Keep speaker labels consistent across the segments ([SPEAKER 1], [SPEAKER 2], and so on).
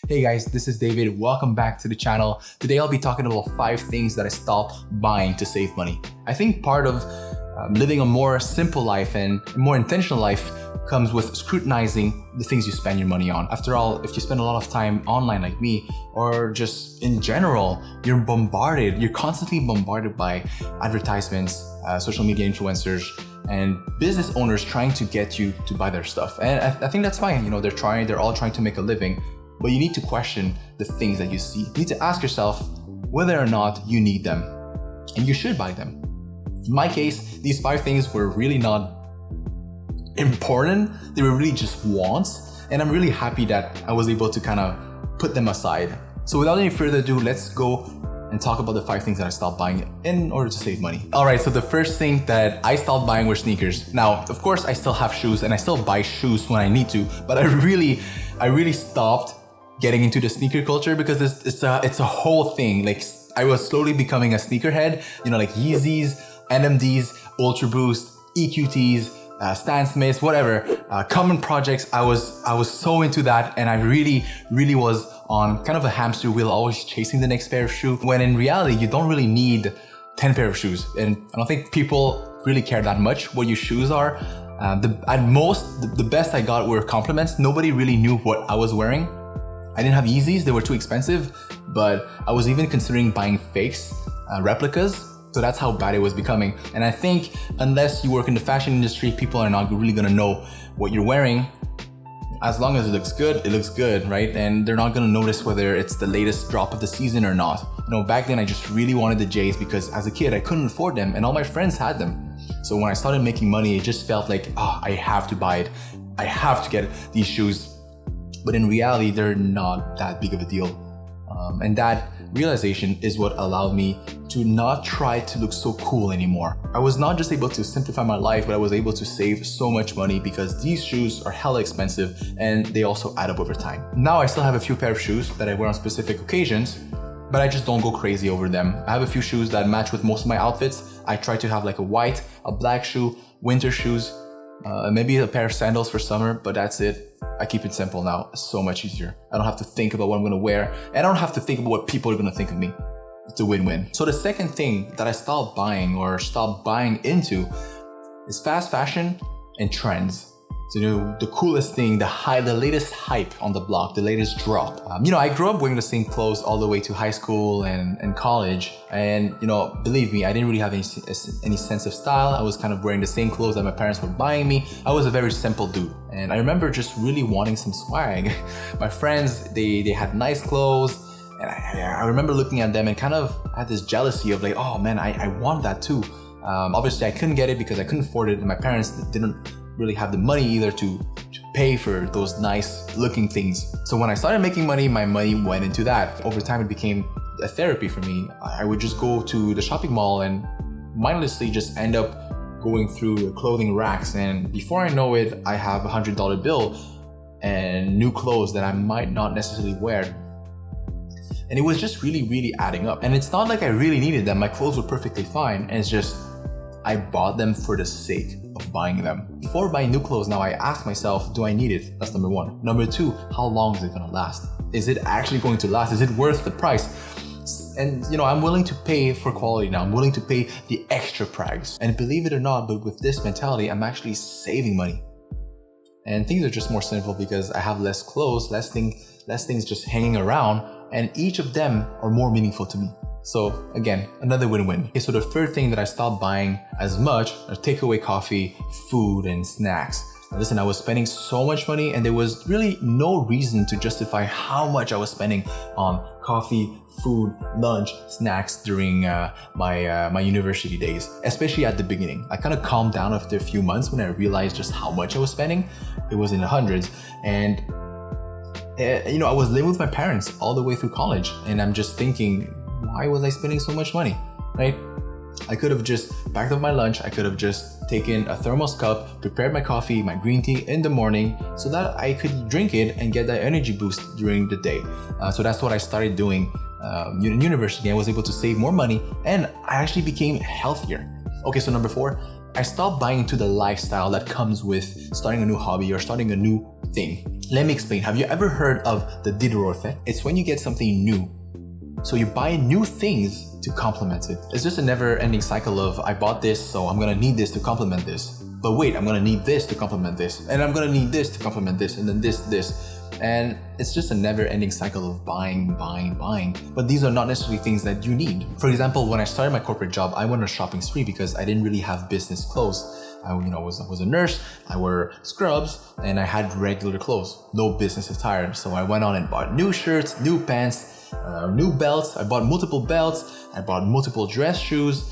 [SPEAKER 1] Hey guys, this is David. Welcome back to the channel. Today I'll be talking about 5 things that I stopped buying to save money. I think part of living a more simple life and more intentional life comes with scrutinizing the things you spend your money on. After all, if you spend a lot of time online like me, or just in general, you're constantly bombarded by advertisements, social media influencers, and business owners trying to get you to buy their stuff. And I think that's fine. You know, they're all trying to make a living, but you need to question the things that you see. You need to ask yourself whether or not you need them, and you should buy them. In my case, these 5 things were really not important. They were really just wants, and I'm really happy that I was able to kind of put them aside. So without any further ado, let's go and talk about the 5 things that I stopped buying in order to save money. All right, so the first thing that I stopped buying were sneakers. Now, of course, I still have shoes and I still buy shoes when I need to, but I really stopped getting into the sneaker culture because it's a whole thing. Like, I was slowly becoming a sneakerhead, you know, like Yeezys, NMDs, Ultra Boost, EQTs, Stan Smiths, whatever, common projects. I was so into that, and I really was on kind of a hamster wheel, always chasing the next pair of shoes, when in reality you don't really need 10 pair of shoes, and I don't think people really care that much what your shoes are. At most, the best I got were compliments. Nobody really knew what I was wearing. I didn't have Yeezys, they were too expensive, but I was even considering buying fakes, replicas. So that's how bad it was becoming. And I think unless you work in the fashion industry, people are not really gonna know what you're wearing. As long as it looks good, right? And they're not gonna notice whether it's the latest drop of the season or not. You know, back then I just really wanted the J's because as a kid I couldn't afford them and all my friends had them. So when I started making money, it just felt like, I have to buy it. I have to get these shoes. But in reality, they're not that big of a deal. And that realization is what allowed me to not try to look so cool anymore. I was not just able to simplify my life, but I was able to save so much money because these shoes are hella expensive and they also add up over time. Now I still have a few pair of shoes that I wear on specific occasions, but I just don't go crazy over them. I have a few shoes that match with most of my outfits. I try to have like a white, a black shoe, winter shoes, maybe a pair of sandals for summer, but that's it. I keep it simple now. It's so much easier. I don't have to think about what I'm gonna wear, and I don't have to think about what people are gonna think of me. It's a win-win. So the second thing that I stopped buying into is fast fashion and trends. So, you know, the coolest thing, the latest hype on the block, the latest drop. I grew up wearing the same clothes all the way to high school and college. And, believe me, I didn't really have any sense of style. I was kind of wearing the same clothes that my parents were buying me. I was a very simple dude. And I remember just really wanting some swag. My friends, they had nice clothes. And I remember looking at them and kind of had this jealousy of like, oh man, I want that too. Obviously I couldn't get it because I couldn't afford it. And my parents didn't really have the money either to pay for those nice looking things. So when I started making money, my money went into that. Over time, it became a therapy for me. I would just go to the shopping mall and mindlessly just end up going through clothing racks. And before I know it, I have $100 bill and new clothes that I might not necessarily wear. And it was just really adding up. And it's not like I really needed them. My clothes were perfectly fine. And it's just, I bought them for the sake of buying them. Before buying new clothes now, I ask myself, do I need it? That's number 1. Number 2, how long is it gonna last? Is it actually going to last? Is it worth the price? And I'm willing to pay for quality now. I'm willing to pay the extra price. And believe it or not, but with this mentality, I'm actually saving money. And things are just more simple because I have less clothes, less things just hanging around, and each of them are more meaningful to me. So again, another win-win. Okay, so the third thing that I stopped buying as much are takeaway coffee, food, and snacks. Now listen, I was spending so much money and there was really no reason to justify how much I was spending on coffee, food, lunch, snacks during my university days, especially at the beginning. I kind of calmed down after a few months when I realized just how much I was spending. It was in the hundreds. And I was living with my parents all the way through college, and I'm just thinking, why was I spending so much money, right? I could have just packed up my lunch. I could have just taken a thermos cup, prepared my coffee, my green tea in the morning so that I could drink it and get that energy boost during the day. So that's what I started doing in university. I was able to save more money and I actually became healthier. Okay, so number 4, I stopped buying into the lifestyle that comes with starting a new hobby or starting a new thing. Let me explain. Have you ever heard of the Diderot effect? It's when you get something new, so you buy new things to complement it. It's just a never-ending cycle of, I bought this, so I'm gonna need this to complement this. But wait, I'm gonna need this to complement this, and I'm gonna need this to complement this, and then this. And it's just a never-ending cycle of buying. But these are not necessarily things that you need. For example, when I started my corporate job, I went on a shopping spree because I didn't really have business clothes. I was a nurse, I wore scrubs, and I had regular clothes, no business attire. So I went on and bought new shirts, new pants, new belts. I bought multiple belts, I bought multiple dress shoes,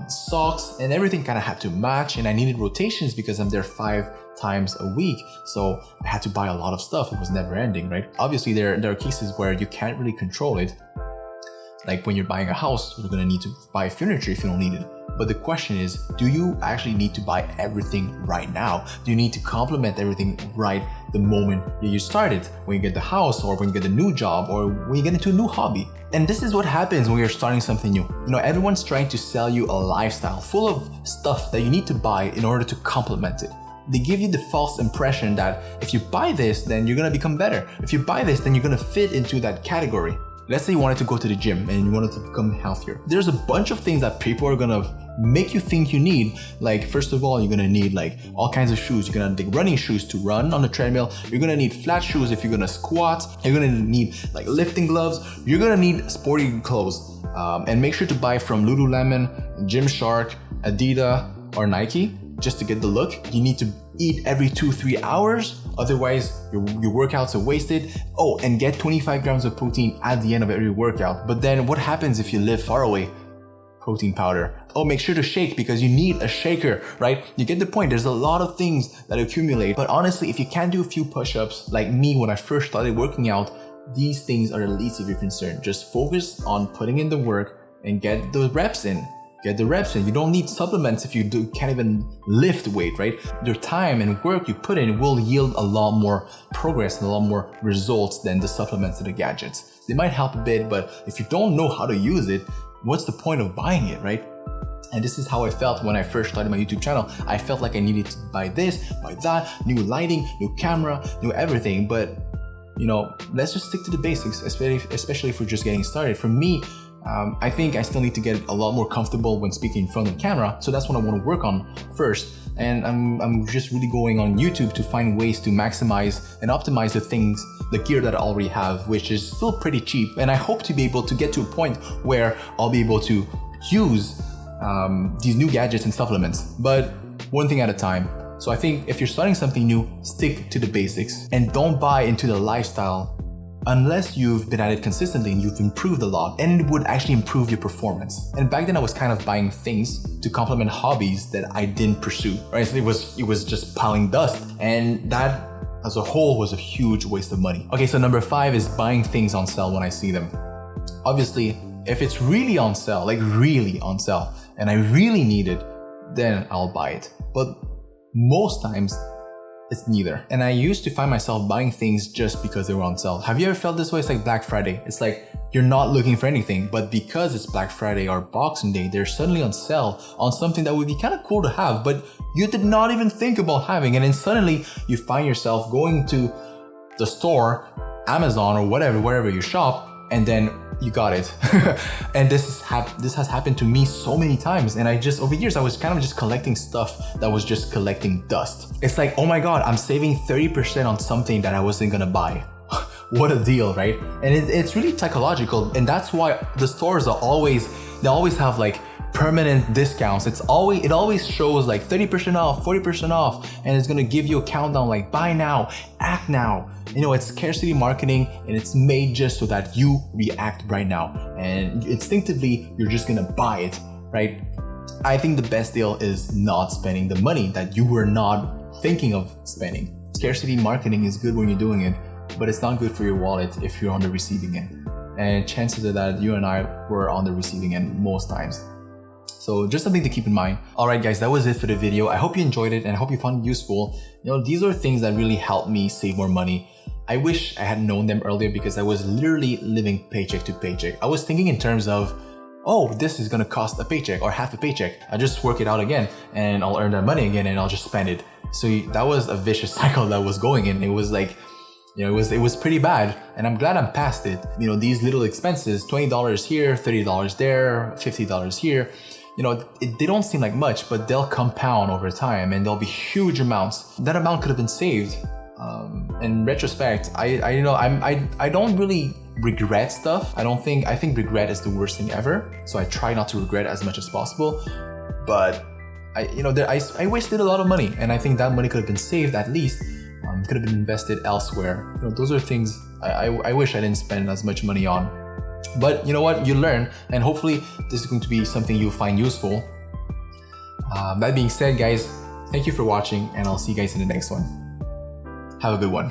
[SPEAKER 1] socks, and everything kind of had to match. And I needed rotations because I'm there 5 times a week, so I had to buy a lot of stuff. It was never ending, right? Obviously there are cases where you can't really control it, like when you're buying a house, you're gonna need to buy furniture if you don't need it. But the question is, do you actually need to buy everything right now? Do you need to complement everything right the moment you started, when you get the house, or when you get a new job, or when you get into a new hobby? And this is what happens when you're starting something new. Everyone's trying to sell you a lifestyle full of stuff that you need to buy in order to complement it. They give you the false impression that if you buy this, then you're gonna become better. If you buy this, then you're gonna fit into that category. Let's say you wanted to go to the gym and you wanted to become healthier. There's a bunch of things that people are gonna make you think you need. Like, first of all, you're gonna need like all kinds of shoes. You're gonna need running shoes to run on the treadmill. You're gonna need flat shoes if you're gonna squat. You're gonna need like lifting gloves. You're gonna need sporty clothes. And make sure to buy from Lululemon, Gymshark, Adidas, or Nike. Just to get the look. You need to eat every 2-3 hours, otherwise your workouts are wasted. Oh, and get 25 grams of protein at the end of every workout. But then what happens if you live far away? Protein powder. Oh, make sure to shake because you need a shaker, right? You get the point. There's a lot of things that accumulate. But honestly, if you can't do a few push-ups like me when I first started working out, these things are the least of your concern. Just focus on putting in the work and get the reps in. Get the reps in. You don't need supplements if you can't even lift weight, right? Your time and work you put in will yield a lot more progress and a lot more results than the supplements and the gadgets. They might help a bit, but if you don't know how to use it, what's the point of buying it, right? And this is how I felt when I first started my YouTube channel. I felt like I needed to buy this, buy that, new lighting, new camera, new everything. But let's just stick to the basics, especially if we're just getting started. For me, I think I still need to get a lot more comfortable when speaking in front of the camera. So that's what I want to work on first. And I'm just really going on YouTube to find ways to maximize and optimize the gear that I already have, which is still pretty cheap. And I hope to be able to get to a point where I'll be able to use these new gadgets and supplements, but one thing at a time. So I think if you're starting something new, stick to the basics and don't buy into the lifestyle unless you've been at it consistently and you've improved a lot, and it would actually improve your performance. And back then I was kind of buying things to complement hobbies that I didn't pursue, right? So it was just piling dust, and that as a whole was a huge waste of money. Okay, so number 5 is buying things on sale when I see them. Obviously, if it's really on sale, like really on sale, and I really need it, then I'll buy it. But most times, it's neither. And I used to find myself buying things just because they were on sale. Have you ever felt this way? It's like Black Friday. It's like you're not looking for anything, but because it's Black Friday or Boxing Day, they're suddenly on sale on something that would be kind of cool to have, but you did not even think about having. And then suddenly you find yourself going to the store, Amazon or whatever, wherever you shop, and then you got it. And this has happened to me so many times. And over years, I was kind of just collecting stuff that was just collecting dust. It's like, oh my God, I'm saving 30% on something that I wasn't gonna buy. What a deal, right? And it's really psychological. And that's why the stores they always have like permanent discounts. It always shows like 30% off, 40% off, and it's gonna give you a countdown like buy now, act now. It's scarcity marketing, and it's made just so that you react right now. And instinctively, you're just gonna buy it, right? I think the best deal is not spending the money that you were not thinking of spending. Scarcity marketing is good when you're doing it, but it's not good for your wallet if you're on the receiving end. And chances are that you and I were on the receiving end most times. So just something to keep in mind. All right, guys, that was it for the video. I hope you enjoyed it and I hope you found it useful. These are things that really helped me save more money. I wish I had known them earlier because I was literally living paycheck to paycheck. I was thinking in terms of, oh, this is gonna cost a paycheck or half a paycheck. I just work it out again and I'll earn that money again and I'll just spend it. So that was a vicious cycle that was going in. It was like, it was pretty bad, and I'm glad I'm past it. These little expenses, $20 here, $30 there, $50 here, they don't seem like much, but they'll compound over time and there'll be huge amounts. That amount could have been saved. In retrospect, I don't really regret stuff. I think regret is the worst thing ever. So I try not to regret as much as possible. But I wasted a lot of money, and I think that money could have been saved at least. Could have been invested elsewhere. Those are things I wish I didn't spend as much money on. But you know what? You learn, and hopefully this is going to be something you'll find useful. That being said, guys, thank you for watching, and I'll see you guys in the next one. Have a good one.